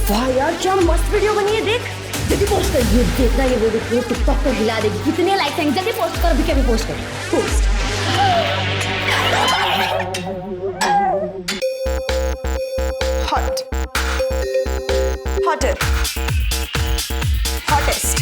वाह यार क्या मस्त वीडियो बनी है, देख जल्दी पोस्ट कर। ये देखना, ये वीडियो टिकटॉक पर हिला देगी। कितने लाइक्स आएंगे, जल्दी पोस्ट कर, अभी क्या भी पोस्ट कर। Post hot hotter hottest.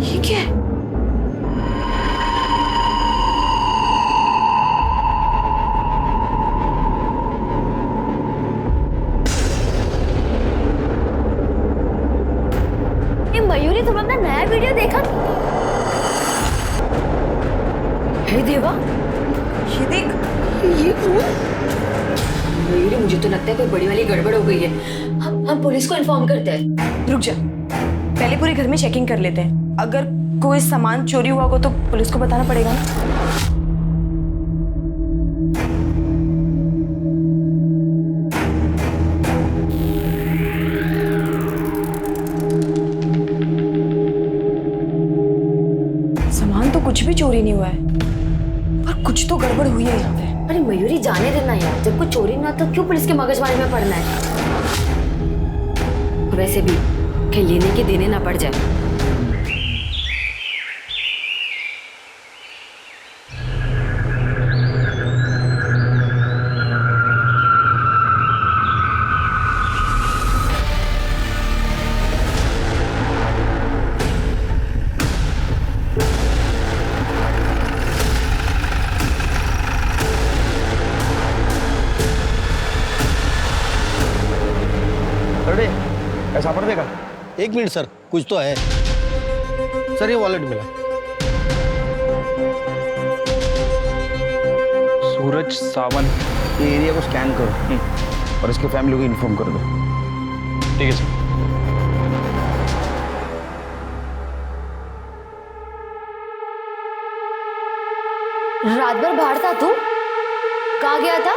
ये क्या है? ये मयूरी, तुम अपना नया वीडियो देखा? हे देवा, ये देख, ये कौन? मयूरी, मुझे तो लगता है कोई बड़ी वाली गड़बड़ हो गई है। हम पुलिस को इन्फॉर्म करते हैं। रुक जा, पहले पूरे घर में चेकिंग कर लेते हैं। अगर कोई सामान चोरी हुआ हो तो पुलिस को बताना पड़ेगा ना। सामान तो कुछ भी चोरी नहीं हुआ है, पर कुछ तो गड़बड़ हुई है यहाँ पे। अरे मयूरी, जाने देना यार, जब कोई चोरी ना तो क्यों पुलिस के मगजमारी में पड़ना है। वैसे भी कहीं लेने के देने ना पड़ जाए। अरे ऐसा पड़ देगा। एक मिनट सर, कुछ तो है सर, ये वॉलेट मिला। सूरज सावंत। ये एरिया को स्कैन करो और इसके फैमिली को इन्फॉर्म कर दो। ठीक है सर। रात भर बाहर था तू? कहाँ गया था?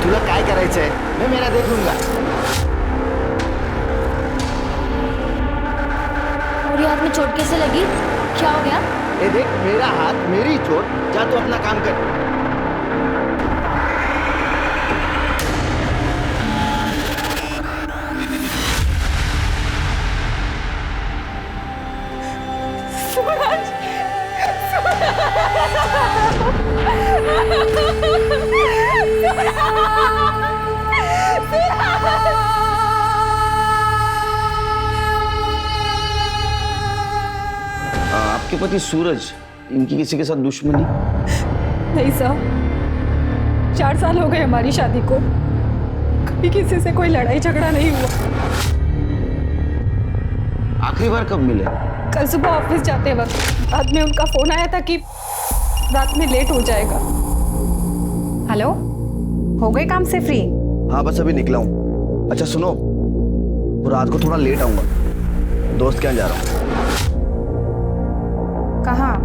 तुला काय करायचंय, मैं मेरा देख लूंगा। और ये हाथ में चोट कैसे लगी? क्या हो गया? ये देख, मेरा हाथ, मेरी चोट। जा तू अपना काम कर। आपके पति सूरज, इनकी किसी के साथ दुश्मनी? नहीं साहब, 4 साल हो गए हमारी शादी को, कभी किसी से कोई लड़ाई झगड़ा नहीं हुआ। आखिरी बार कब मिले? कल सुबह ऑफिस जाते वक्त बाद में उनका फोन आया था कि रात में लेट हो जाएगा। हेलो, हो गए काम से फ्री? हाँ, बस अभी निकला हूँ। अच्छा सुनो, रात को थोड़ा लेट आऊंगा, दोस्त के यहाँ जा रहा हूँ। कहाँ?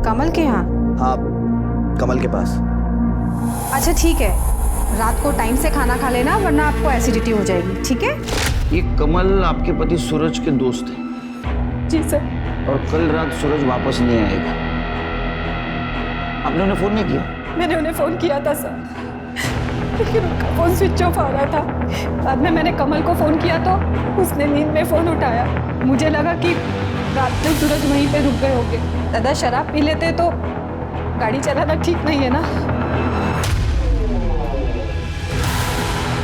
कमल के यहाँ? हाँ, कमल के पास। अच्छा ठीक है, रात को टाइम से खाना खा लेना, वरना आपको एसिडिटी हो जाएगी, ठीक है? ये कमल आपके पति सूरज के दोस्त हैं। जी सर। और कल रात सूरज वापस नहीं आएगा। आपने उन्हें फोन नहीं किया? मैंने उन्हें फोन किया था सर, लेकिन उनका फोन स्विच ऑफ आ रहा था। बाद में मैंने कमल को फोन किया तो उसने नींद में फोन उठाया। मुझे लगा कि रात में सूरज वहीं पे रुक गए होंगे। दादा शराब पी लेते तो गाड़ी चलाना ठीक नहीं है ना।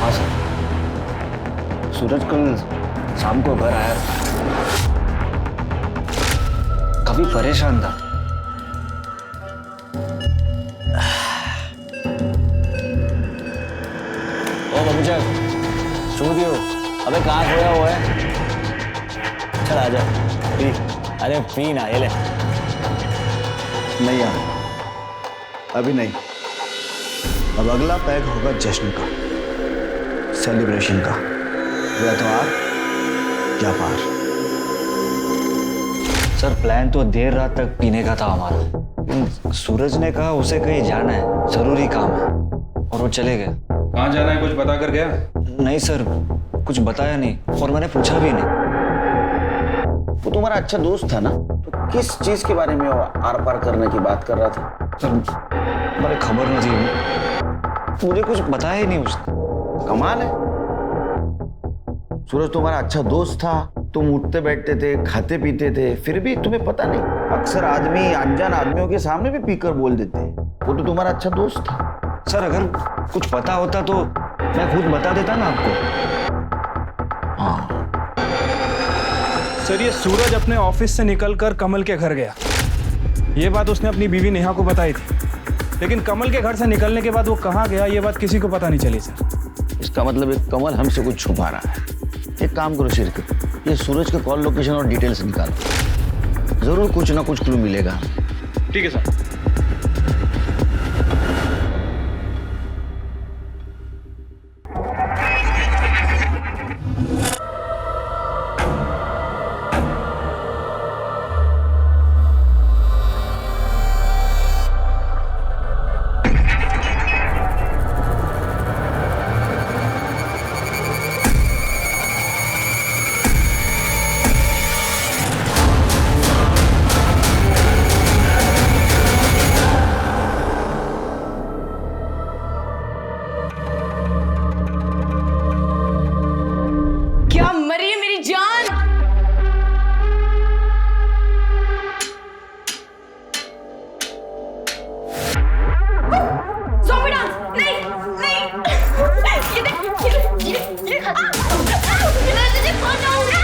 हाँ सर, सूरज कल शाम को घर आया था, काफी परेशान था। ओ बबूचक, सो दियो। अबे कहाँ खोया हुआ है? चल आजा, पी। अरे पी ना, ये ले। नहीं यार, अभी नहीं। अब अगला पैक होगा जश्न का। सेलिब्रेशन का, या तो आप या पार। सर प्लान तो देर रात तक पीने का था हमारा। सूरज ने कहा उसे कहीं जाना है, जरूरी काम है, और वो चले गए। कहाँ जाना है कुछ बता कर गया? नहीं सर, कुछ बताया नहीं और मैंने पूछा भी नहीं। वो तुम्हारा अच्छा दोस्त था ना, तो किस चीज के बारे में वो आर पार करने की बात कर रहा था? सर मुझे खबर नहीं थी, मुझे कुछ बताया ही नहीं उसने। कमाल है, सूरज तुम्हारा अच्छा दोस्त था, तुम उठते बैठते थे, खाते पीते थे, फिर भी तुम्हें पता नहीं। अक्सर आदमी अनजान आदमियों के सामने भी पीकर बोल देते हैं। वो तो तुम्हारा अच्छा दोस्त था। सर अगर कुछ पता होता तो मैं खुद बता देता ना आपको। हाँ, सर ये सूरज अपने ऑफिस से निकलकर कमल के घर गया, ये बात उसने अपनी बीवी नेहा को बताई थी, लेकिन कमल के घर से निकलने के बाद वो कहाँ गया ये बात किसी को पता नहीं चली सर। इसका मतलब एक कमल हमसे कुछ छुपा रहा है। एक काम करो शिरकत, ये सूरज के कॉल लोकेशन और डिटेल्स निकालो, जरूर कुछ ना कुछ क्लू मिलेगा। ठीक है सर। क्या मरी है मेरी जान? ज़ॉम्बी डांस नहीं नहीं, ये देख ये मैं तुझे खा जाऊंगा।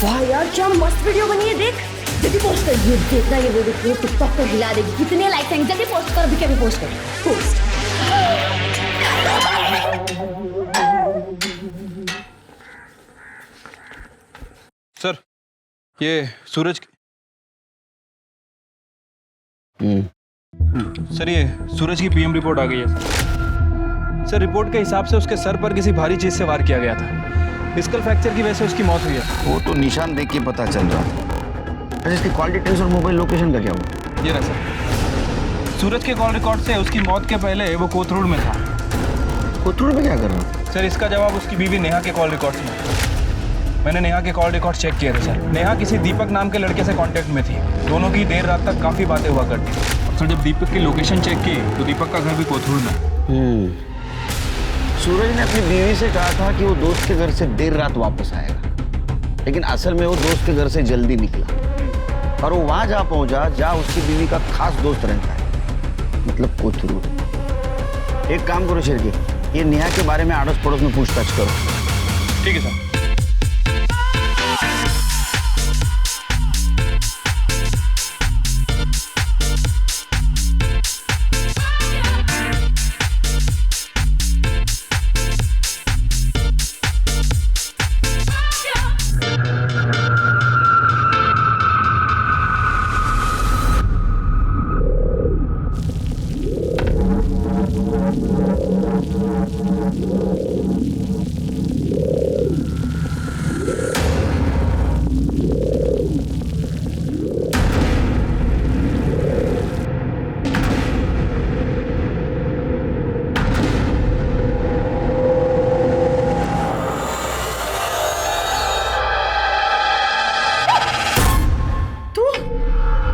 वाह यार क्या मस्त वीडियो बनी है, देख जल्दी पोस्ट कर। ये देखना, ये वीडियो टिकटॉक पर हिला देगी। कितने लाइक्स आएंगे, जल्दी पोस्ट कर, अभी क्या भी पोस्ट कर, पोस्ट। सर ये सूरज सर ये सूरज की पीएम रिपोर्ट आ गई है सर। रिपोर्ट के हिसाब से उसके सर पर किसी भारी चीज से वार किया गया था। स्कल फ्रैक्चर की वजह से उसकी मौत हुई है। वो तो निशान देख के पता चल रहा है। अच्छा, इसकी कॉल डिटेल्स और मोबाइल लोकेशन का क्या हुआ? ये रहा सर, सूरज के कॉल रिकॉर्ड से उसकी मौत के पहले वो कोथरूड में था। कोथरूड में क्या कर रहा है? सर इसका जवाब उसकी बीवी नेहा के कॉल रिकॉर्ड्स में। मैंने नेहा के कॉल रिकॉर्ड चेक किए थे सर। नेहा किसी दीपक नाम के लड़के से कांटेक्ट में थी, दोनों की देर रात तक काफ़ी बातें हुआ करती थी। सर जब दीपक की लोकेशन चेक की तो दीपक का घर भी कोथरूड में। सूरज ने अपनी बीवी से कहा था कि वो दोस्त के घर से देर रात वापस आएगा, लेकिन असल में वो दोस्त के घर से जल्दी निकला और वो वहां जा पहुंचा जहां उसकी बीवी का खास दोस्त रहता है, मतलब कोथरूड। एक काम करो शेरकी, ये नेहा के बारे में आड़ोस पड़ोस में पूछताछ करो। ठीक है सर।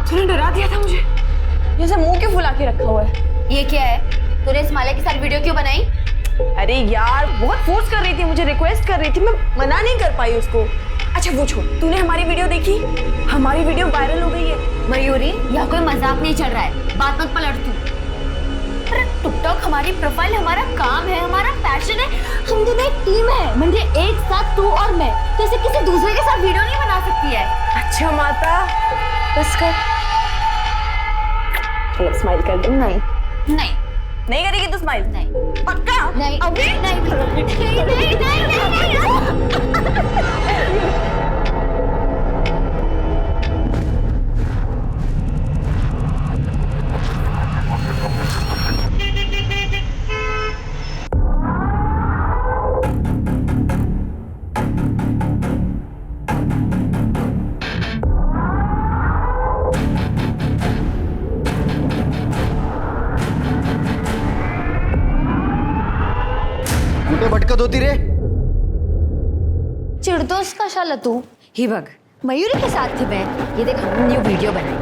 तूने डरा दिया था मुझे। जैसे मुंह क्यों फुला के रखा हुआ है? ये क्या है? तूने इस माले के साथ वीडियो क्यों बनाई? अरे यार बहुत फोर्स कर रही थी, मुझे रिक्वेस्ट कर रही थी, मैं मना नहीं कर पाई उसको। अच्छा वो छोड़, तूने हमारी वीडियो देखी? हमारी वीडियो वायरल हो गई है। मयूरी, यहाँ कोई मजाक नहीं चल रहा है, बात मत पलट तू। अरे टिकटॉक हमारी प्रोफाइल, हमारा काम है, हमारा पैशन है, हम दोनों एक टीम है। म्हणजे एक साथ तू और मैं, तो ऐसे किसी दूसरे के साथ वीडियो नहीं बना सकती है। अच्छा माता, बस कर, चलो स्माइल कर दे। नहीं नहीं नहीं करेगी तो स्माइल? नहीं पक्का? नहीं अभी नहीं नहीं नहीं नहीं। चिडतो रे? चिढ़दोस कशाला तू? ही बघ, मयूरी के साथ थी मैं। ये देख, हमने न्यू वीडियो बनाई।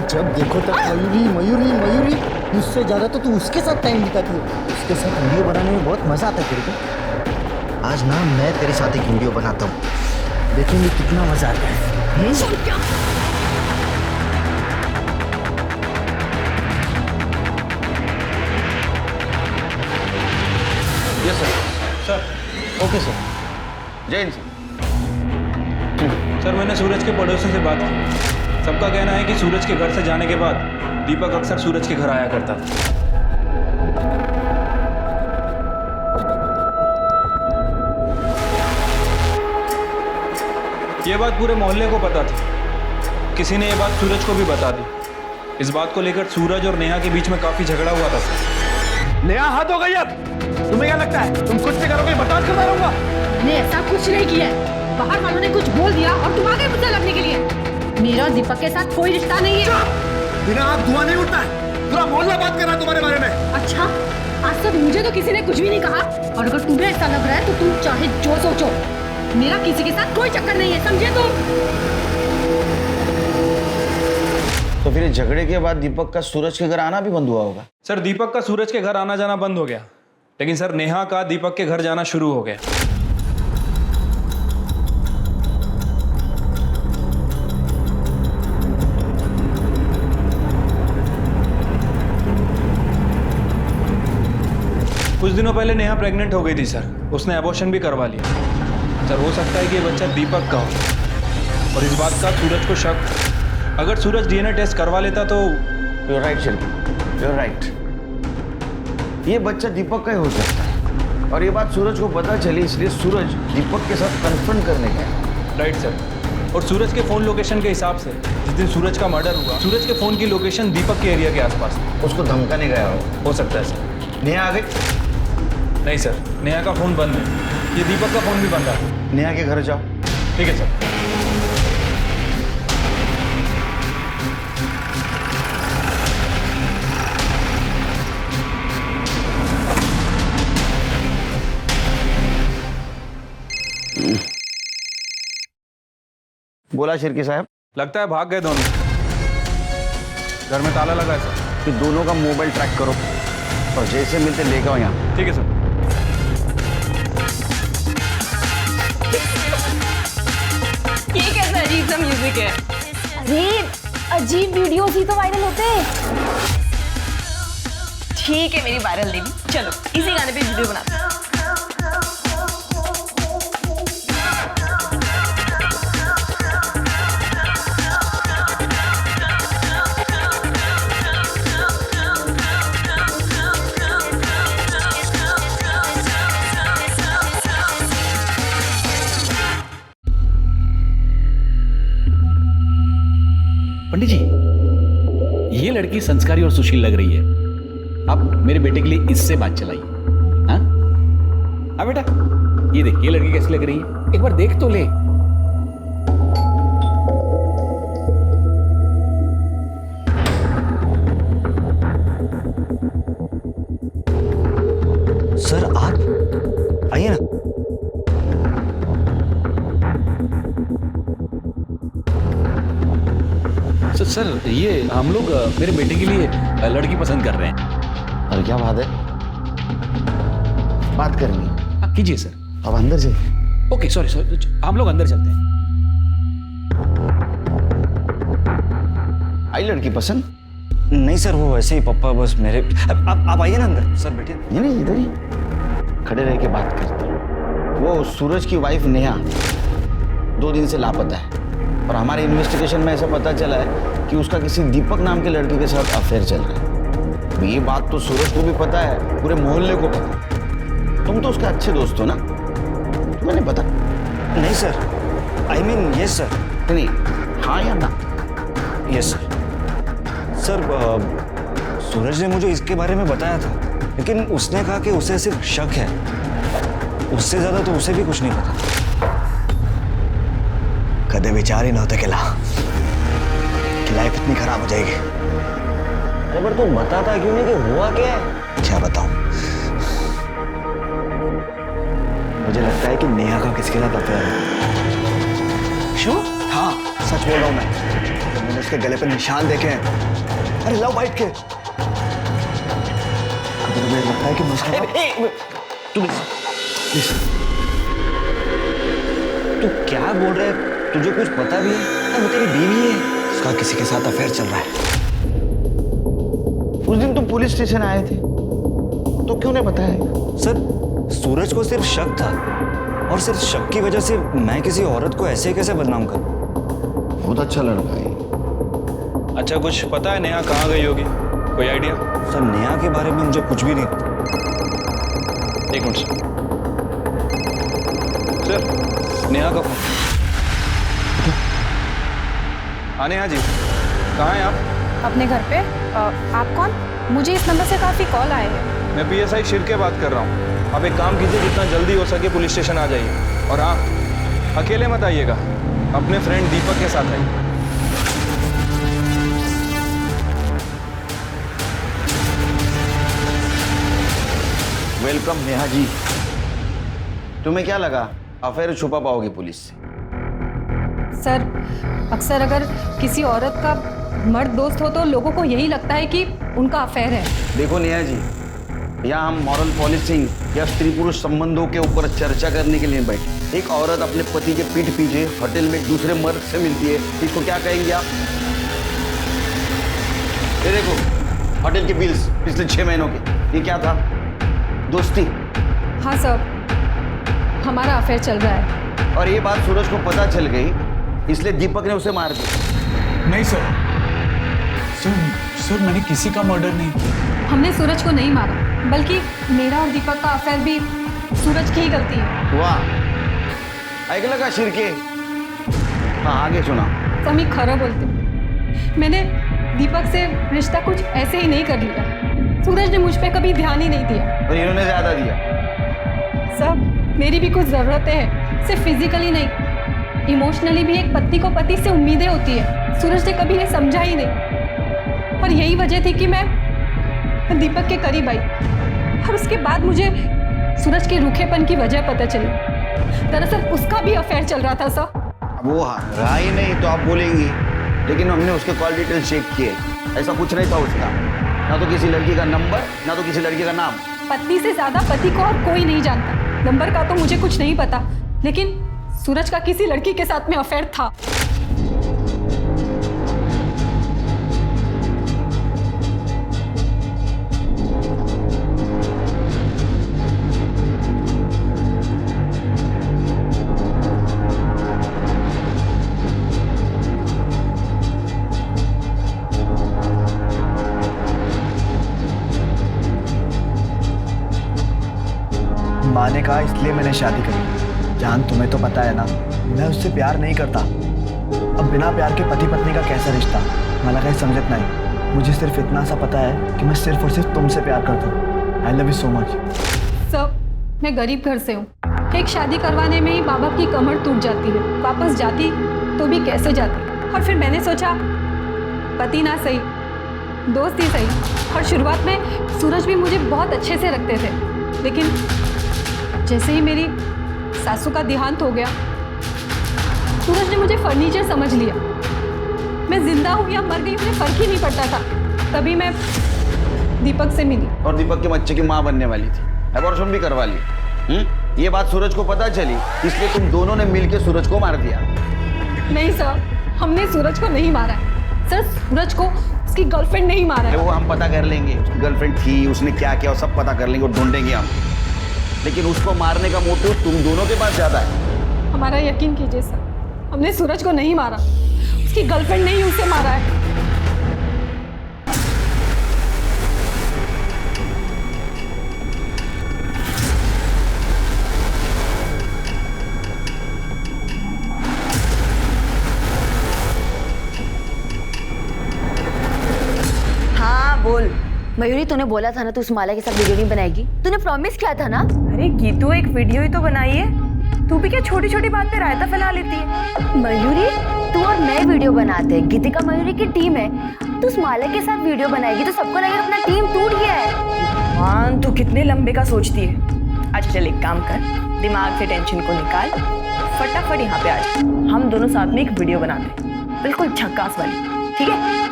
जब देखो तब मयूरी मयूरी मयूरी, मुझसे ज्यादा तो तू उसके साथ टाइम बिताती है। उसके साथ वीडियो बनाने में बहुत मजा आता है तेरे को। आज ना मैं तेरे साथ एक वीडियो बनाता हूँ, देखेंगे कितना मजा आता है। Yes sir. Sir okay sir. Jain sir. Sir, मैंने सूरज के पड़ोसी से बात की। सबका कहना है कि सूरज के घर से जाने के बाद दीपक अक्सर सूरज के घर आया करता था। ये बात पूरे मोहल्ले को पता थी। किसी ने ये बात सूरज को भी बता दी। इस बात को लेकर सूरज और नेहा के बीच में काफी झगड़ा हुआ था सर। नेहा, हाथ हो गई अब। तुम्हें क्या लगता है तुम कुछ भी करोगे, बर्दाश्त करता रहूंगा? ने ऐसा कुछ नहीं किया है। बाहर वालों ने कुछ बोल दिया और तुम आ गए मुझसे लड़ने के लिए। मेरा दीपक के साथ कोई रिश्ता नहीं है। बिना आप धुआं नहीं उठता है। पूरा मोहल्ला बात कर रहा है तुम्हारे बारे में। अच्छा, आज तक मुझे तो किसी ने कुछ भी नहीं कहा, और अगर तुम्हें ऐसा लग रहा है तो तुम चाहे जो सोचो, मेरा किसी के साथ कोई चक्कर नहीं है, समझे तुम? तो फिर झगड़े के बाद दीपक का सूरज के घर आना भी बंद हुआ होगा? सर, दीपक का सूरज के घर आना जाना बंद हो गया, लेकिन सर नेहा का दीपक के घर जाना शुरू हो गया। कुछ दिनों पहले नेहा प्रेग्नेंट हो गई थी सर। उसने अबॉर्शन भी करवा लिया। सर, हो सकता है कि ये बच्चा दीपक का हो, और इस बात का सूरज को शक। अगर सूरज डीएनए टेस्ट करवा लेता तो। You're right, Shilpi, you're right. ये बच्चा दीपक का ही हो सकता है, और ये बात सूरज को पता चली, इसलिए सूरज दीपक के साथ कन्फ्रंट करने गया। Right sir. और सूरज के फोन लोकेशन के हिसाब से जिस दिन सूरज का मर्डर हुआ, सूरज के फोन की लोकेशन दीपक के एरिया के आसपास। उसको धमकाने गया हो सकता है सर। नेहा आ गई? नहीं सर, नेहा का फोन बंद है। ये दीपक का फोन भी बंद है। नेहा के घर जाओ। ठीक है सर। बोला शिरकी साहब? लगता है भाग गए दोनों। घर में ताला लगा है सर। कि दोनों का मोबाइल ट्रैक करो और जैसे मिलते लेके आओ यहाँ। ठीक है सर। ये कैसा अजीब सा म्यूजिक है? अरे, अजीब वीडियोस ही तो वायरल होते हैं। ठीक है मेरी वायरल देवी, चलो इसी गाने पे वीडियो बनाते हैं। पंडित जी, ये लड़की संस्कारी और सुशील लग रही है। आप मेरे बेटे के लिए इससे बात चलाइए। हाँ हाँ बेटा, ये देख, ये लड़की कैसी लग रही है, एक बार देख तो ले। सर आप आइए ना। सर, ये हम लोग मेरे बेटे के लिए लड़की पसंद कर रहे हैं। और क्या बात है? बात करनी है? हाँ, कीजिए सर। अब अंदर चलिए। ओके, सॉरी सॉरी, हम लोग अंदर चलते हैं। आई लड़की पसंद? नहीं सर, वो वैसे ही पप्पा बस मेरे। आप आइए ना अंदर। सर बैठिए। नहीं इधर ही खड़े रह के बात करते हैं। वो सूरज की वाइफ नेहा 2 दिन से लापता है, और हमारे इन्वेस्टिगेशन में ऐसा पता चला है कि उसका किसी दीपक नाम के लड़के के साथ अफेयर चल रहा है। ये बात तो सूरज को भी पता है, पूरे मोहल्ले को पता है। तुम तो उसके अच्छे दोस्त हो ना? तुम्हें नहीं पता? नहीं sir, I mean yes sir. नहीं, हाँ या ना? Yes sir. सर, सूरज ने मुझे इसके बारे में बताया था, लेकिन उसने कहा कि उसे सिर्फ शक है, उससे ज्यादा तो उसे भी कुछ नहीं पता। कदे विचार ही न होते कि लाइफ इतनी खराब हो जाएगी। अरे पर तू बताता क्यों नहीं कि हुआ क्या है? क्या बताऊं? मुझे लगता है कि नेहा का किसके साथ अफेयर है। श्योर? हाँ, सच बोल रहा हूँ मैं। जब मैंने उसके गले पर निशान देखे हैं, अरे लाओ बाइट के, कभी मुझे लगता है कि मुझे तू क्या बोल रहा है? तुझे कुछ पता भी है? वो तेरी बीवी है, उसका किसी के साथ अफेयर चल रहा है। उस दिन तुम पुलिस स्टेशन आए थे तो क्यों नहीं बताया? सर, सूरज को सिर्फ शक था, और सिर्फ शक की वजह से मैं किसी औरत को ऐसे कैसे बदनाम करूं? बहुत अच्छा लड़का है। अच्छा, कुछ पता है नेहा कहाँ गई होगी? कोई आइडिया? सर, नेहा के बारे में मुझे कुछ भी नहीं पता। एक मिनट सर, नेहा का फोन। हाँ नेहा जी, कहाँ हैं आप? अपने घर पे। आप कौन? मुझे इस नंबर से काफ़ी कॉल आए हैं। मैं PSI शिरके बात कर रहा हूँ। आप एक काम कीजिए, जितना जल्दी हो सके पुलिस स्टेशन आ जाइए, और हाँ, अकेले मत आइएगा, अपने फ्रेंड दीपक के साथ आइए। वेलकम नेहा जी। तुम्हें क्या लगा अफेयर छुपा पाओगे पुलिस से? सर, अक्सर अगर किसी औरत का मर्द दोस्त हो तो लोगों को यही लगता है कि उनका अफेयर है। देखो नेहा जी, यहाँ हम मॉरल पॉलिसिंग या स्त्री पुरुष संबंधों के ऊपर चर्चा करने के लिए बैठे। एक औरत अपने पति के पीठ पीछे होटल में दूसरे मर्द से मिलती है, इसको क्या कहेंगे आप? ये देखो होटल के बिल्स पिछले 6 महीनों के, ये क्या था? दोस्ती? हाँ सर, हमारा अफेयर चल रहा है। और ये बात सूरज को पता चल गई, इसलिए दीपक ने उसे मार दिया। नहीं सर, सर मैंने किसी का मर्डर नहीं किया। हमने सूरज को नहीं मारा, बल्कि मेरा और दीपक का अफेयर भी सूरज की ही गलती है। वाह, ऐकलं का शिरके? हाँ, आगे सुना। तो मी खरं बोलते, मैंने दीपक से रिश्ता कुछ ऐसे ही नहीं कर लिया। सूरज ने मुझ पे कभी ध्यान ही नहीं दिया। और इन्होंने ज्यादा दिया। सब मेरी भी कुछ ज़रूरतें हैं, सिर्फ फिजिकली नहीं, इमोशनली भी एक पति को पति से उम्मीदें होती है। सूरज ने कभी ये समझा ही नहीं, और यही वजह थी कि मैं दीपक के करीब आई, और उसके बाद मुझे सूरज के रूखेपन की वजह पता चली। दरअसल उसका भी अफेयर चल रहा था सर। वो रहा ही नहीं तो आप बोलेंगी, लेकिन हमने उसके कॉल डिटेल चेक किए, ऐसा कुछ नहीं था उसका। ना तो किसी लड़की का नंबर, ना तो किसी लड़की का नाम। पत्नी से ज्यादा पति को और कोई नहीं जानता। नंबर का तो मुझे कुछ नहीं पता, लेकिन सूरज का किसी लड़की के साथ में अफेयर था। माँ ने कहा इसलिए मैंने शादी करी। जान, तुम्हें तो पता है ना, मैं उससे प्यार नहीं करता। अब बिना प्यार के पति पत्नी का कैसा रिश्ता? मला काही समझत नहीं। मुझे सिर्फ इतना सा पता है कि मैं सिर्फ और सिर्फ तुमसे प्यार करता हूँ। I love you so much. सब, मैं गरीब घर से हूँ। एक शादी करवाने में ही माँ बाप की कमर टूट जाती है। वापस जाती तो भी कैसे जाती। और फिर मैंने सोचा, पति ना सही, दोस्त ही सही। और शुरुआत में सूरज भी मुझे बहुत अच्छे से रखते थे, लेकिन जैसे ही मेरी सासू का देहांत हो गया, सूरज ने मुझे फर्नीचर समझ लिया। मैं जिंदा हूँ या मर गई मुझे फर्क ही नहीं पड़ता था। तभी मैं दीपक से मिली। और दीपक के बच्चे की माँ बनने वाली थी, अबॉर्शन भी करवा ली। ये बात सूरज को पता चली, इसलिए तुम दोनों ने मिलकर सूरज को मार दिया। नहीं सर, हमने सूरज को नहीं मारा है। सर, सूरज को उसकी गर्लफ्रेंड नहीं मारा है। वो हम पता कर लेंगे, उसकी गर्लफ्रेंड थी, उसने क्या किया, सब पता कर लेंगे और ढूंढेंगे हम। लेकिन उसको मारने का मोटिव तुम दोनों के पास ज्यादा है। हमारा यकीन कीजिए सर, हमने सूरज को नहीं मारा। उसकी गर्लफ्रेंड ने ही उसे मारा है। हाँ बोल। मयूरी, तूने बोला था ना तू उस माला के साथ वीडियो नहीं बनाएगी। तूने प्रॉमिस किया था ना। अरे गीतू, एक वीडियो ही तो बनाई है, तू भी क्या छोटी छोटी बात पे रायता फैला लेती है। मयूरी, तू और मैं वीडियो बनाते हैं, गीतिका मयूरी की टीम है। तू उस माला के साथ वीडियो बनाएगी तो सबको लगेगा अपना टीम टूट गया है। मान, तू कितने लंबे का सोचती है। अच्छा चल, एक काम कर, दिमाग से टेंशन को निकाल, फटाफट यहाँ पे आ जा। हम दोनों साथ में एक वीडियो बनाते हैं, बिल्कुल झक्कास वाली, ठीक है?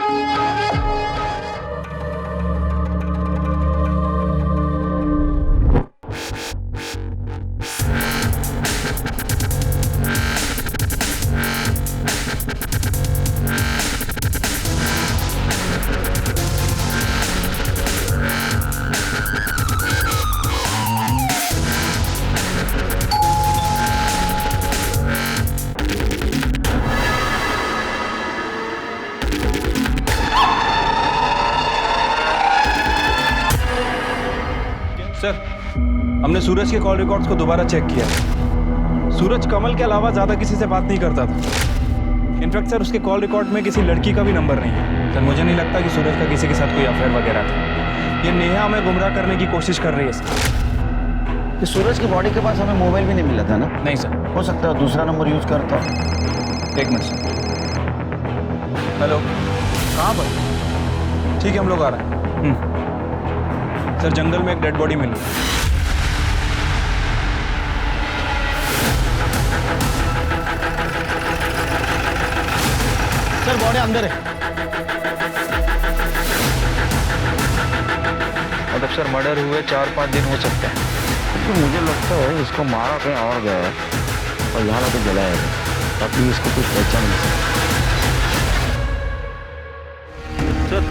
सर, हमने सूरज के कॉल रिकॉर्ड्स को दोबारा चेक किया। सूरज कमल के अलावा ज़्यादा किसी से बात नहीं करता था। इनफैक्ट सर, उसके कॉल रिकॉर्ड में किसी लड़की का भी नंबर नहीं है। सर, मुझे नहीं लगता कि सूरज का किसी के साथ कोई अफेयर वगैरह था। ये नेहा हमें गुमराह करने की कोशिश कर रही है सर। कि सूरज की बॉडी के पास हमें मोबाइल भी नहीं मिला था ना? नहीं सर। हो सकता है दूसरा नंबर यूज करता। एक मिनट सर। हेलो, कहाँ पर? ठीक है, हम लोग आ रहे हैं। सर, जंगल में एक डेड बॉडी मिली। सर बॉडी अंदर है। मतलब सर, मर्डर हुए 4-5 दिन हो सकते हैं। तो मुझे लगता है इसको मारा कहीं और गया है और यहाँ तो जलाया है, ताकि इसको कुछ पहचान नहीं सके। सर,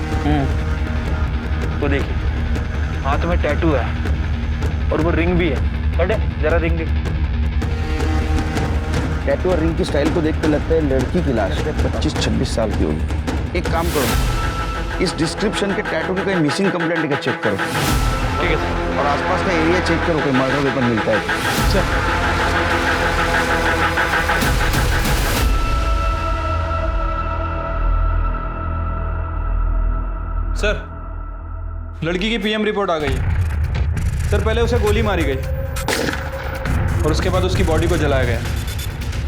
तो देखिए, हाथ में टैटू है और वो रिंग भी है। बड़े जरा रिंग दिख। टैटू और रिंग की स्टाइल को देख के लगता है लड़की की लाश है, 25-26 साल की होगी। एक काम करो, इस डिस्क्रिप्शन के टैटू की कहीं मिसिंग कंप्लेंट का चेक करो। ठीक है सर। और आसपास का एरिया चेक करो, कोई मर्डर वेपन मिलता है। सर, सर, लड़की की पीएम रिपोर्ट आ गई है। सर, पहले उसे गोली मारी गई और उसके बाद उसकी बॉडी को जलाया गया।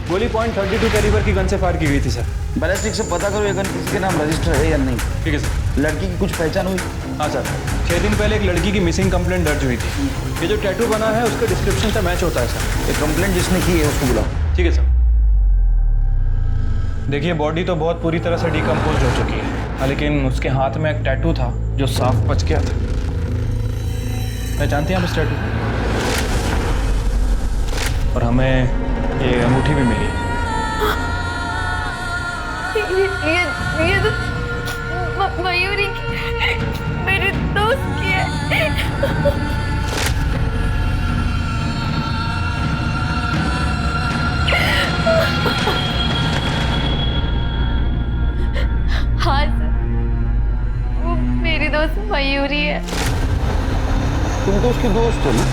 गोली .32 कैलिबर की गन से फायर की गई थी सर। बैलिस्टिक से पता करो ये गन किसी के नाम रजिस्टर है या नहीं। ठीक है सर। लड़की की कुछ पहचान हुई? हाँ सर, 6 दिन पहले एक लड़की की मिसिंग कंप्लेंट दर्ज हुई थी। ये जो टैटू बना है उसके डिस्क्रिप्शन से मैच होता है सर। ये कंप्लेंट जिसने की है उसको बुलाओ। ठीक है सर। देखिए, बॉडी तो बहुत पूरी तरह से डिकम्पोज हो चुकी है, लेकिन उसके हाथ में एक टैटू था जो साफ बच गया था। पहचानते हैं आप उस टैटू? और हमें ये अंगूठी भी मिली। ये तो मयूरी की, मेरे दोस्त की है। हाँ सर, वो मेरी दोस्त मयूरी है। तुम तो उसकी दोस्त हो ना?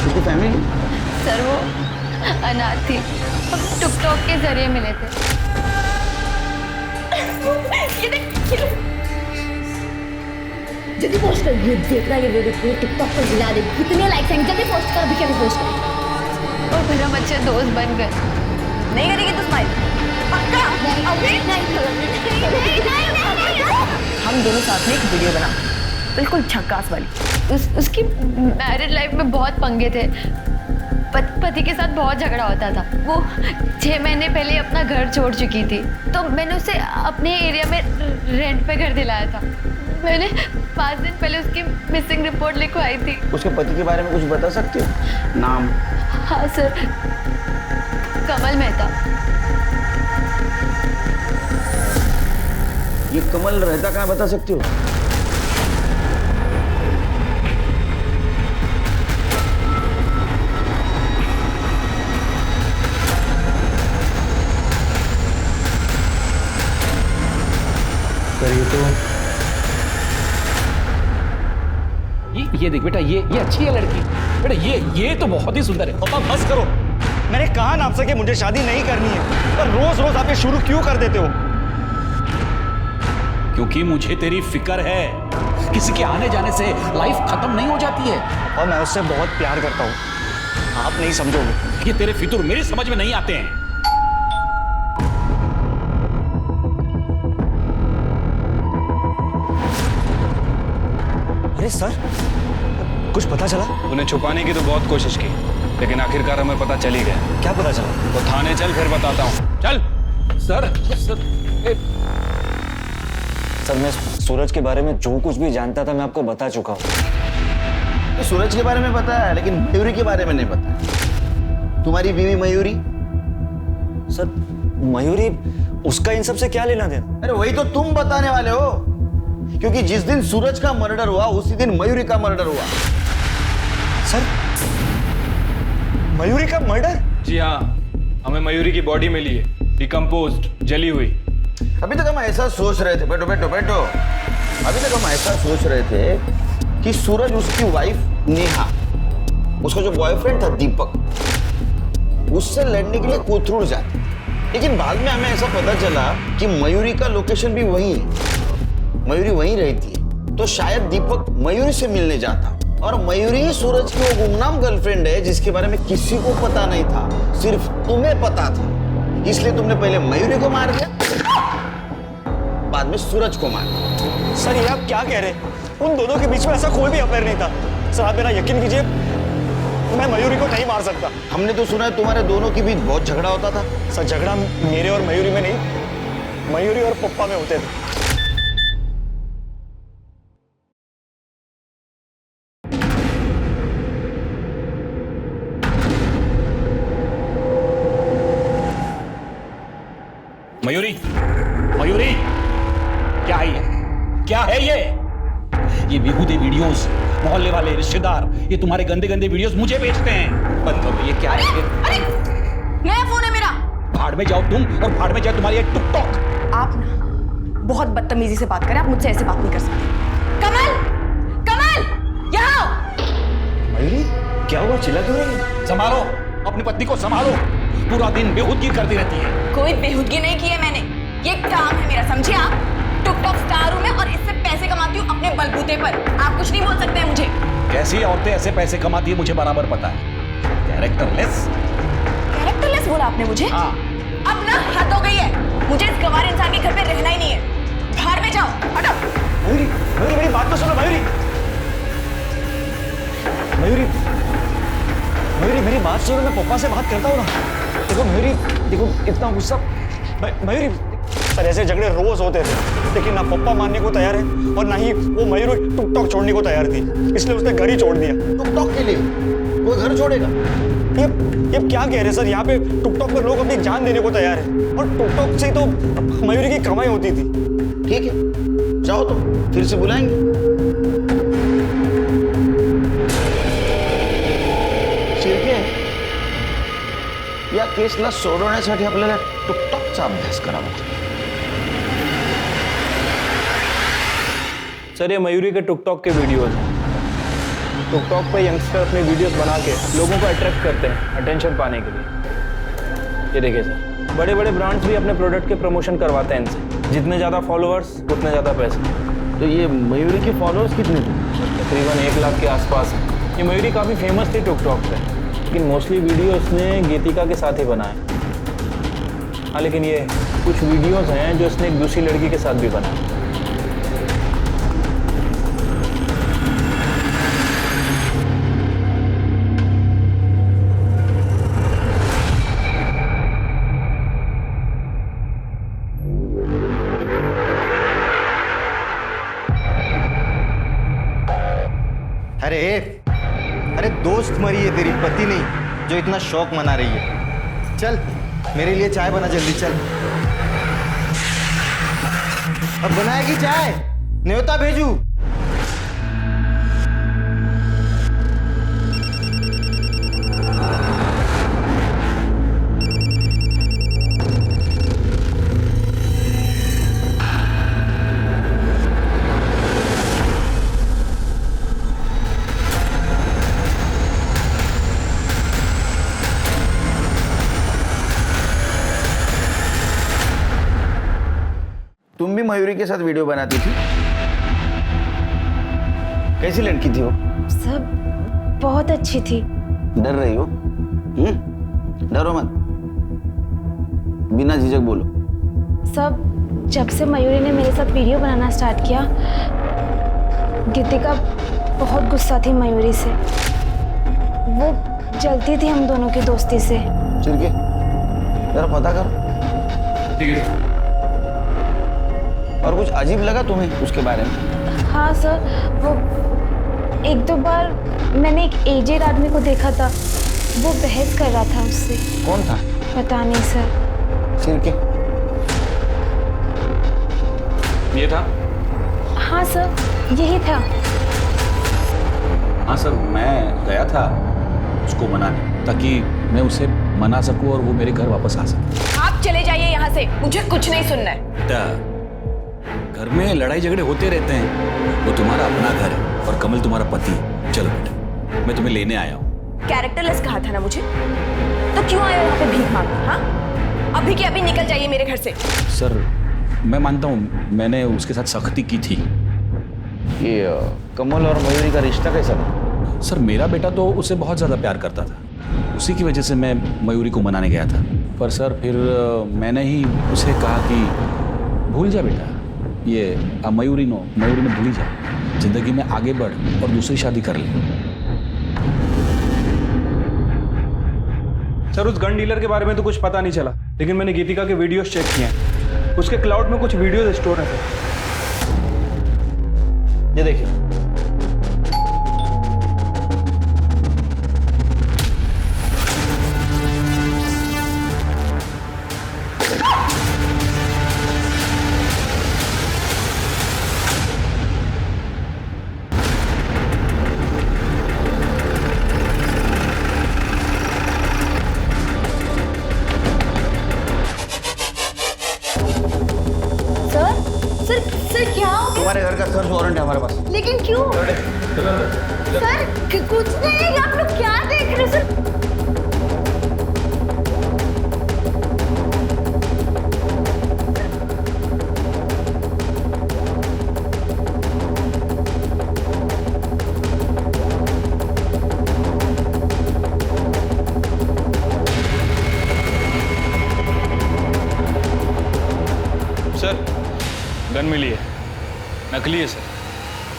उसकी फैमिली? सर, वो अनाथ थी, हम टिकटॉक के जरिए मिले थे। ये देख, जल्दी पोस्ट कर। ये देख रहा है, ये वीडियो टिकटॉक पर हिला दे। कितने लाइक्स हैं? जल्दी पोस्ट कर, अभी क्या पोस्ट कर। और फिर हम अच्छे दोस्त बन गए। नहीं करेगी तो स्माइल पक्का? नहीं, हम दोनों साथ में एक वीडियो बना, बिल्कुल झक्कास वाली। उसकी मैरिड लाइफ में बहुत पंगे थे। पति के साथ बहुत झगड़ा होता था। वो 6 महीने पहले अपना घर छोड़ चुकी थी, तो मैंने उसे अपने एरिया में रेंट पे घर दिलाया था। मैंने 5 दिन पहले उसकी मिसिंग रिपोर्ट लिखवाई थी। उसके पति के बारे में कुछ बता सकते हो? नाम? हाँ सर, कमल मेहता। ये कमल रहता कहाँ बता सकते हो? करिए तो ये देख बेटा, ये अच्छी है लड़की। बेटा ये तो बहुत ही सुंदर है। पापा बस करो, मैंने कहा ना आपसे कि मुझे शादी नहीं करनी है, पर रोज रोज आप ये शुरू क्यों कर देते हो? क्योंकि मुझे तेरी फिक्र है। किसी के आने जाने से लाइफ खत्म नहीं हो जाती है। और मैं उससे बहुत प्यार करता हूँ, आप नहीं समझोगे। ये तेरे फितूर मेरी समझ में नहीं आते हैं। अरे सर, कुछ पता चला? उन्हें छुपाने की तो बहुत कोशिश की, लेकिन आखिरकार हमें पता चल ही गया। क्या पता चला? तो थाने चल, फिर बताता हूँ। चल। सर सर मैं सूरज के बारे में जो कुछ भी जानता था मैं आपको बता चुका हूँ। तो सूरज के बारे में पता है, लेकिन मयूरी के बारे में नहीं पता। तुम्हारी बीवी मयूरी? सर मयूरी, उसका इन सब से क्या लेना देना? अरे वही तो तुम बताने वाले हो, क्योंकि जिस दिन सूरज का मर्डर हुआ उसी दिन मयूरी का मर्डर हुआ। सर मयूरी का मर्डर? जी हाँ, हमें मयूरी की बॉडी मिली है, डिकम्पोज्ड, जली हुई। अभी तक हम ऐसा सोच रहे थे, बैठो बैठो बैठो, अभी तक हम ऐसा सोच रहे थे कि सूरज उसकी वाइफ नेहा, उसका जो बॉयफ्रेंड था दीपक, उससे लड़ने के लिए कोथरूड जाते। लेकिन बाद में हमें ऐसा पता चला कि मयूरी का लोकेशन भी वही है, मयूरी वहीं रहती है। तो शायद दीपक मयूरी से मिलने जाता, और मयूरी ही सूरज की वो गुमनाम गर्लफ्रेंड है जिसके बारे में किसी को पता नहीं था, सिर्फ तुम्हें पता था। इसलिए तुमने पहले मयूरी को मार दिया, बाद में सूरज को मार दिया। सर ये आप क्या कह रहे हैं? उन दोनों के बीच में ऐसा कोई भी अफेयर नहीं था। सर आप मेरा यकीन कीजिए, मैं मयूरी को नहीं मार सकता। हमने तो सुना है तुम्हारे दोनों के बीच बहुत झगड़ा होता था। सर झगड़ा मेरे और मयूरी में नहीं, मयूरी और पप्पा में होते थे। मयूरी, मयूरी, क्या है ये? क्या है ये? ये बेहूदे वीडियोस, मोहल्ले वाले रिश्तेदार ये तुम्हारे गंदे गंदे वीडियोस मुझे भेजते हैं। बंद करो, ये क्या है? अरे नया फोन है मेरा। भाड़ में जाओ तुम, और भाड़ में जाए तुम्हारी ये टिकटॉक। आप ना बहुत बदतमीजी से बात करें, आप मुझसे ऐसे बात नहीं कर सकते। कमल, कमल, यहाँ आओ। मयूरी क्या हुआ, चिल्ला क्यों रही है? संभालो अपनी पत्नी को, संभालो। पूरा दिन बेहूदगी करती रहती है। कोई बेहूदगी नहीं की है मैंने, ये काम है मेरा, समझे आप? टिकटॉक स्टार हूं मैं और इससे पैसे कमाती हूँ अपने बलबूते पर। आप कुछ नहीं बोल सकते हैं मुझे। कैसी औरतें ऐसे पैसे कमाती है मुझे बराबर पता है। कैरेक्टरलेस। कैरेक्टरलेस बोला आपने मुझे? हाँ। अब ना हद हो गई है, मुझे इस गंवार इंसान के घर पे रहना ही नहीं है। बाहर में जाओ, हटो। मयूरी, मयूरी मेरी बात तो सुनो। मयूरी, मयूरी, मयूरी मेरी बात सुनो, मैं पप्पा से बात करता हूँ ना। देखो मयूरी, देखो इतना गुस्सा, मयूरी सर ऐसे झगड़े रोज होते थे, लेकिन ना पप्पा मानने को तैयार है और ना ही वो मयूरी टिकटॉक छोड़ने को तैयार थी, इसलिए उसने घर ही छोड़ दिया। टिकटॉक के लिए कोई घर छोड़ेगा? ये क्या कह रहे हैं सर? यहाँ पे टिकटॉक पर लोग अपनी जान देने को तैयार है, और टिकटॉक से ही तो मयूरी की कमाई होती थी। ठीक है, जाओ तो फिर से बुलाएंगे। शिर्के, या केसला सोडवण्यासाठी आपल्याला टिकटॉकचा अभ्यास करावा लागेल। सर ये मयूरी के टिकटॉक के वीडियोस हैं। टिकटॉक पे यंगस्टर अपने वीडियोस बना के लोगों को अट्रैक्ट करते हैं अटेंशन पाने के लिए। ये देखिए सर, बड़े बड़े ब्रांड्स भी अपने प्रोडक्ट के प्रमोशन करवाते हैं इनसे। जितने ज़्यादा फॉलोअर्स उतने ज़्यादा पैसे। तो ये मयूरी के फॉलोअर्स कितने थे? तकरीबन 1 लाख के आसपास है। ये मयूरी काफ़ी फेमस थी टिकटॉक पे, लेकिन मोस्टली वीडियो उसने गीतिका के साथ ही बनाए। हाँ लेकिन ये कुछ वीडियोस हैं जो उसने एक दूसरी लड़की के साथ भी बनाए। अरे दोस्त मरी है तेरी, पति नहीं, जो इतना शौक मना रही है। चल मेरे लिए चाय बना जल्दी, चल। अब बनाएगी चाय? न्योता भेजू? तुम भी मयूरी के साथ वीडियो बनाती थी? कैसी लड़की थी वो? सब बहुत अच्छी थी। डर रही हो? डरो मत, बिना झिझक बोलो। सब जब से मयूरी ने मेरे साथ वीडियो बनाना स्टार्ट किया, गीतिका बहुत गुस्सा थी मयूरी से। वो जलती थी हम दोनों की दोस्ती से। चिर के जरा पता कर। ठीक है। और कुछ अजीब लगा तुम्हें उसके बारे में? हाँ सर, वो एक दो बार मैंने एक एजेड आदमी को देखा था, वो बहस कर रहा था उससे। कौन था? पता नहीं सर। चिर के ये था? हाँ सर, यही था। हाँ सर, मैं गया था उसको मनाने ताकि मैं उसे मना सकूं और वो मेरे घर वापस आ सके। आप चले जाइए यहाँ से, मुझे कुछ नहीं सुनना है। बेटा, घर में लड़ाई झगड़े होते रहते हैं, वो तुम्हारा अपना घर है और कमल तुम्हारा पति है। चलो बेटा, मैं तुम्हें लेने आया हूँ। कैरेक्टरलेस कहा था ना मुझे, तो क्यों आए हो यहाँ पे भीख मांगने? हाँ, अभी के अभी निकल जाइए मेरे घर से। सर, मैं मानता हूँ मैंने उसके साथ सख्ती की थी। ये कमल और मयूरी का रिश्ता कैसा था? सर, मेरा बेटा तो उससे बहुत ज़्यादा प्यार करता था, उसी की वजह से मैं मयूरी को मनाने गया था। पर सर फिर मैंने ही उसे कहा कि भूल जा बेटा, ये मयूरी ने भूल जा, जिंदगी में आगे बढ़ और दूसरी शादी कर ले। सर, उस गन डीलर के बारे में तो कुछ पता नहीं चला, लेकिन मैंने गीतिका के वीडियोस चेक किए हैं। उसके क्लाउड में कुछ वीडियोस स्टोर हैं सर। ये देखिए, सर क्या हो गया? तुम्हारे घर का सर्च वारंट है हमारे पास। लेकिन क्यों? सर कुछ नहीं, आप लोग क्या देख रहे हो सर? सर, गन मिली है, नकली है सर।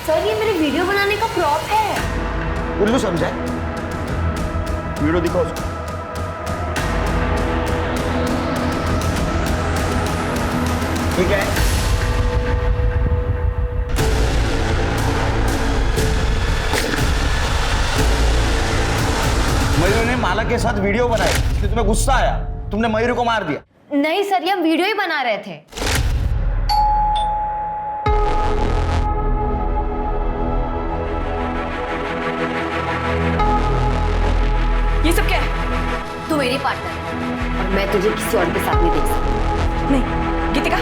सर ये मेरे वीडियो बनाने का प्रॉप है। उल्लू समझा? वीडियो दिखाओ उसको। ठीक है, मयूरी ने माला के साथ वीडियो बनाई, इसलिए तुम्हें गुस्सा आया, तुमने मयूरी को मार दिया। नहीं सर, ये हम वीडियो ही बना रहे थे। ये सब क्या है? तू मेरी पार्टनर है और मैं तुझे किसी और के साथ नहीं देख सकती। नहीं, गीतिका,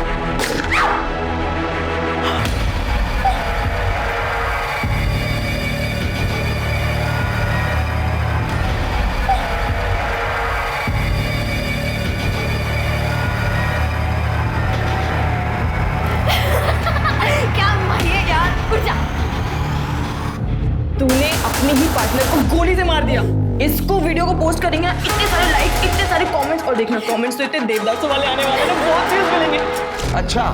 क्या मारिए यार, उठ जा। तूने अपने ही पार्टनर को गोली से मार दिया। इसको वीडियो को पोस्ट करेंगे ना, इतने सारे लाइक, इतने सारे कमेंट्स, और देखना कमेंट्स तो इतने देवदासों वाले आने वाले हैं, बहुत व्यूज मिलेंगे। अच्छा,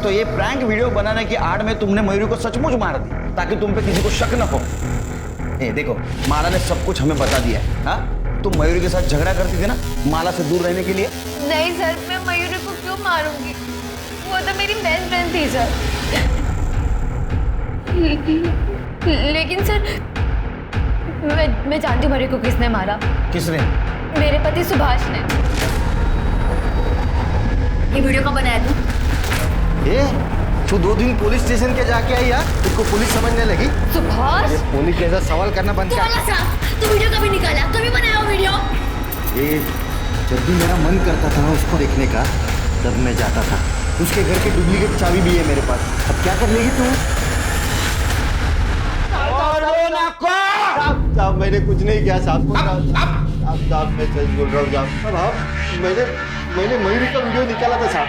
तो ये प्रैंक वीडियो बनाने की आड़ में तुमने मयूरी को सचमुच मार दी ताकि तुम पे किसी को शक न हो। ये देखो, माला ने सब कुछ हमें बता दिया है। हाँ, तुम मयूरी के साथ झगड़ा करती थी ना माला से दूर रहने के लिए। नहीं सर, मैं मयूरी को क्यों मारूंगी? वो तो मेरी बेस्ट फ्रेंड थी सर। लेकिन सर मैं जानती हूँ मयूरी को किसने मारा। किसने? मेरे पति सुभाष ने। ये वीडियो कब बनाया तू? ये तू 2 दिन पुलिस स्टेशन के जाके आई यार, तुझको पुलिस समझने लगी? सुभाष, ये पुलिस जैसा सवाल करना बंद तू कर। वाला साहब, तू वीडियो कभी निकाला? कभी बनाया वो वीडियो? ये जब भी मेरा मन करता था ना उसको देखने का, तब मैं जाता था। उसके घर की डुप्लीकेट चाबी भी है मेरे पास। अब क्या कर लेगी तू? साहब मैंने कुछ नहीं किया साहब। साहब मैं सच बोल रहा हूँ साहब। अब मैंने मयूरी का वीडियो निकाला था साहब।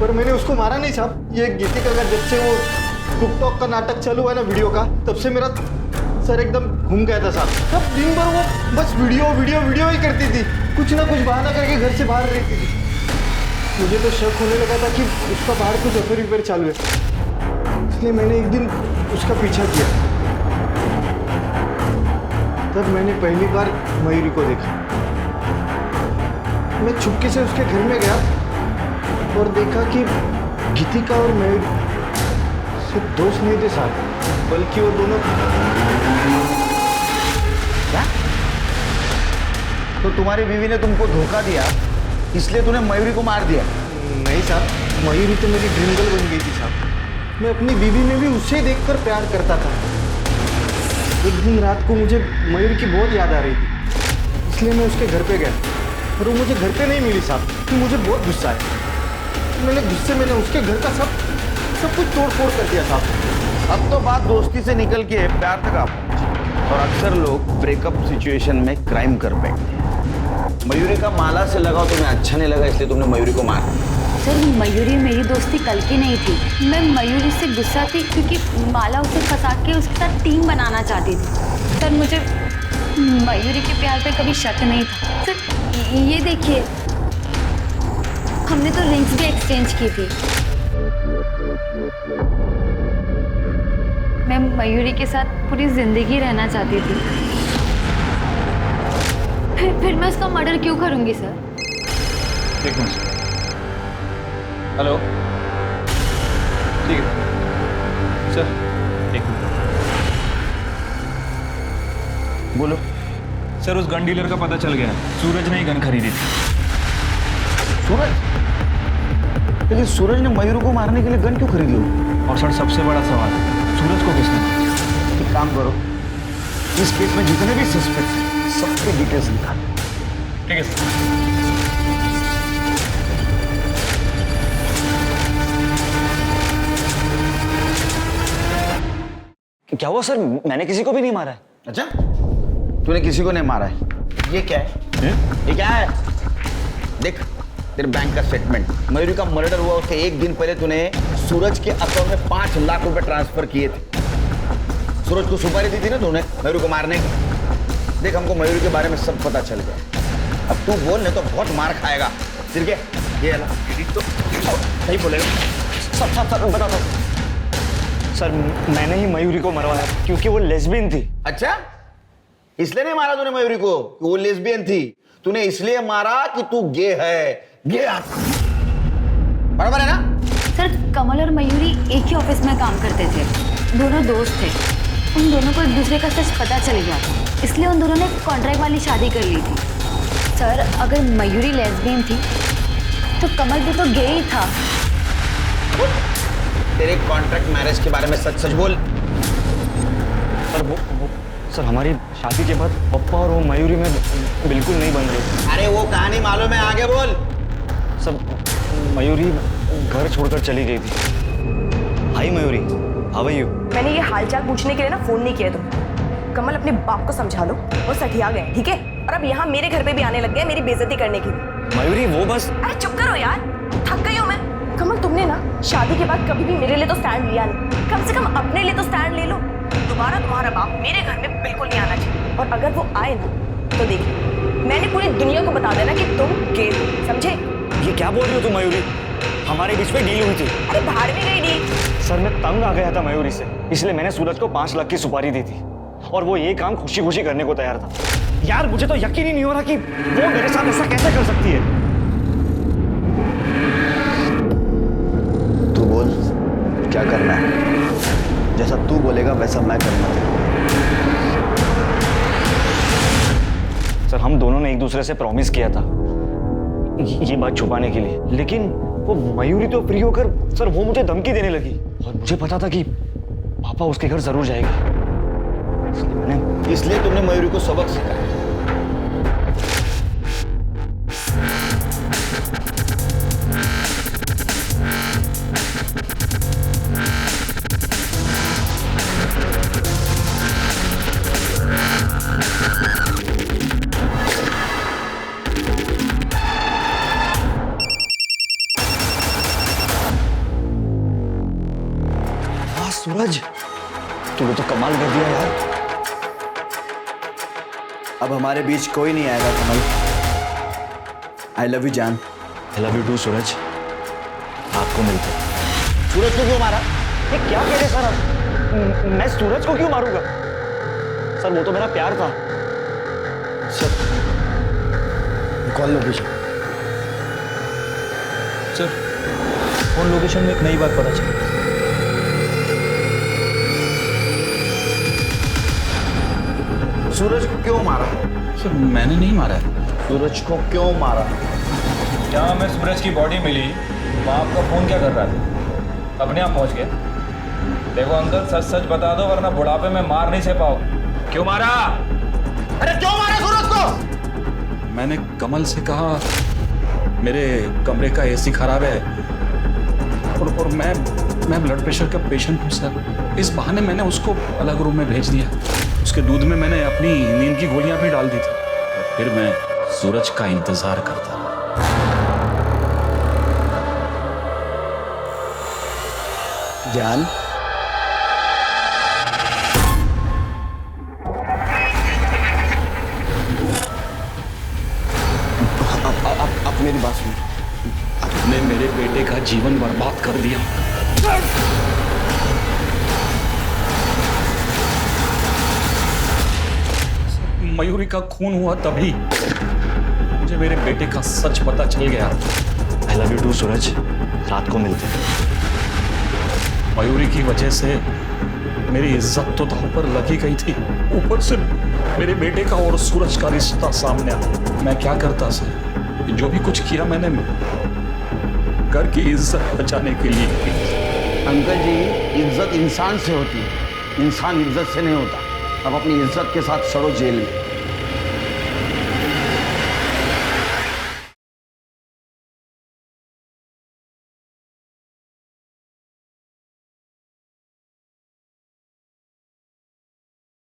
पर मैंने उसको मारा नहीं साहब। ये गीतिका का जब से वो टिकटॉक का नाटक चालू हुआ ना वीडियो का, तब से मेरा सर एकदम घूम गया था साहब। तब दिन भर वो बस वीडियो ही करती थी, कुछ ना कुछ बहाना करके घर से बाहर रहती थी। मुझे तो शक होने लगा था कि उसका बाहर कुछ अफेयर चालू है। इसलिए मैंने एक दिन उसका पीछा किया। तब मैंने पहली बार मयूरी को देखा। मैं चुपके से उसके घर में गया और देखा कि गीतिका और मयूरी सिर्फ दोस्त नहीं थे साथ, बल्कि वो दोनों। क्या? तो तुम्हारी बीवी ने तुमको धोखा दिया, इसलिए तूने मयूरी को मार दिया? नहीं साहब, मयूरी तो मेरी ड्रीम गर्ल बन गई थी साहब। मैं अपनी बीवी में भी उससे देखकर प्यार करता था। एक दिन रात को मुझे मयूरी की बहुत याद आ रही थी, इसलिए मैं उसके घर पे गया और वो मुझे घर पे नहीं मिली साहब, कि मुझे बहुत गुस्सा है। गुस्से में उसके घर का सब कुछ तोड़ फोड़ कर दिया साहब। अब तो बात दोस्ती से निकल के प्यार तक आ पहुंची और अक्सर लोग ब्रेकअप सिचुएशन में क्राइम कर बैठते हैं। मयूरी का माला से लगाव तुम्हें अच्छा नहीं लगा, इसलिए तुमने मयूरी को मारा। सर मयूरी मेरी दोस्ती कल की नहीं थी। मैं मयूरी से गुस्सा थी क्योंकि माला उसे फंसा के उसके साथ टीम बनाना चाहती थी। सर मुझे मयूरी के प्यार पे कभी शक नहीं था। सर ये देखिए, हमने तो रिंग्स भी एक्सचेंज की थी। मैं मयूरी के साथ पूरी जिंदगी रहना चाहती थी। फिर मैं उसका मर्डर क्यों करूंगी सर? एक मिनट। हेलो, ठीक है सर, एक मिनट। बोलो। सर उस गन डीलर का पता चल गया, सूरज ने ही गन खरीदी थी। सूरज? लेकिन सूरज ने मयूरी को मारने के लिए गन क्यों खरीदी हो? और सर सबसे बड़ा सवाल, सूरज को किसने मारा? एक काम करो, इस केस में जितने भी सस्पेक्ट हैं सबके डिटेल्स निकालो। ठीक है सर। क्या हुआ सर? मैंने किसी को भी नहीं मारा है। अच्छा, तूने किसी को नहीं मारा है? ये क्या है? ये क्या है? देख तेरे बैंक का स्टेटमेंट। मयूरी का मर्डर हुआ उसके एक दिन पहले तूने सूरज के अकाउंट में 5 लाख रुपए ट्रांसफर किए थे। सूरज को सुपारी दी थी ना तूने मयूरी को मारने की। देख हमको मयूरी के बारे में सब पता चल गया। अब तू बोल नहीं तो बहुत मार खाएगा। ठीक है, ये तो नहीं बोलेगा। सर बता दो सर, मैंने ही मयूरी को मरवाया क्योंकि वो लेस्बियन थी। अच्छा, इसलिए नहीं मारा तूने मयूरी को कि वो लेस्बियन थी? तूने इसलिए मारा कि तू गे है। गे बराबर है ना? सर कमल और मयूरी एक ही ऑफिस में काम करते थे, दोनों दोस्त थे। उन दोनों को एक दूसरे का सच पता चल गया, इसलिए उन दोनों ने कॉन्ट्रैक्ट वाली शादी कर ली थी। सर अगर मयूरी लेस्बियन थी तो कमल भी तो गे ही था। तेरे कॉन्ट्रैक्ट मैरिज के बारे में सच सच बोल। सर हमारी शादी के बाद पप्पा और वो मयूरी में बिल्कुल नहीं बन रही। अरे वो कहानी मालूम है, आगे बोल। सर मयूरी घर छोड़कर चली गई थी। हाय मयूरी, हाउ आर यू? मैंने ये हालचाल पूछने के लिए ना फोन नहीं किया तुम। कमल अपने बाप को समझा लो, वो सठिया गए, ठीक है? और अब यहाँ मेरे घर पे भी आने लग गए मेरी बेइज्जती करने की। मयूरी वो बस। अरे चुप करो यार, थक गई हूँ मैं। कमल तुमने ना शादी के बाद कभी भी मेरे लिए तो स्टैंड लिया नहीं, कम से कम अपने लिए तो स्टैंड ले लो। दोबारा तुम्हारा बाप मेरे घर में बिल्कुल नहीं आना चाहिए, और अगर वो आए ना तो देखिए मैंने पूरी दुनिया को बता देना कि तुम गे हो, समझे? ये क्या बोल रही हो तुम मयूरी? हमारे बीच में डील हुई थी। अरे बाहर में गई डील। सर मैं तंग आ गया था मयूरी से, इसलिए मैंने सूरज को 5 लाख की सुपारी दी थी और वो ये काम खुशी खुशी करने को तैयार था। यार मुझे तो यकीन ही नहीं हो रहा कि वो मेरे साथ ऐसा कैसे कर सकती है। तू बोल क्या करना है? जैसा तू बोलेगा वैसा मैं करूंगा। सर हम दोनों ने एक दूसरे से प्रॉमिस किया था ये बात छुपाने के लिए, लेकिन वो मयूरी तो फ्री होकर सर वो मुझे धमकी देने लगी और मुझे पता था कि पापा उसके घर जरूर जाएगा, इसलिए तुमने मयूरी को सबक सिखाया। सूरज तूने तो कमाल कर दिया यार। अब हमारे बीच कोई नहीं आएगा कमल। आई लव यू जान। आई लव यू टू सूरज। आपको मिलते। सूरज को क्यों मारा? ये क्या कह रहे सर आप? मैं सूरज को क्यों मारूंगा? सर वो तो मेरा प्यार था। Sir call location. Sir phone location में एक नई बात पता चली। सूरज को क्यों मारा? सर मैंने नहीं मारा है। सूरज को क्यों मारा? जहाँ हमें सूरज की बॉडी मिली वहाँ आपका फोन क्या कर रहा था? अपने आप पहुँच गया। देखो अंकल सच सच बता दो वरना बुढ़ापे में मार नहीं सह पाओ। क्यों मारा? अरे क्यों मारा सूरज को? मैंने कमल से कहा मेरे कमरे का एसी खराब है और मैं ब्लड प्रेशर का पेशेंट हूँ सर। इस बहाने मैंने उसको अलग रूम में भेज दिया। उसके दूध में मैंने अपनी नींद की गोलियां भी डाल दी थी। फिर मैं सूरज का इंतजार करता रहा। जान अब मेरी बात सुन। आपने मेरे बेटे का जीवन बर्बाद कर दिया। मयूरी का खून हुआ तभी मुझे मेरे बेटे का सच पता चल गया। आई लव यू टू सूरज, रात को मिलते हैं। मयूरी की वजह से मेरी इज्जत तो दांव पर लगी गई थी, ऊपर से मेरे बेटे का और सूरज का रिश्ता सामने आया। मैं क्या करता सर? जो भी कुछ किया मैंने घर की इज्जत बचाने के लिए की। अंकल जी इज्जत इंसान से होती है, इंसान इज्जत से नहीं होता। अब अपनी इज्जत के साथ सड़ो जेल में।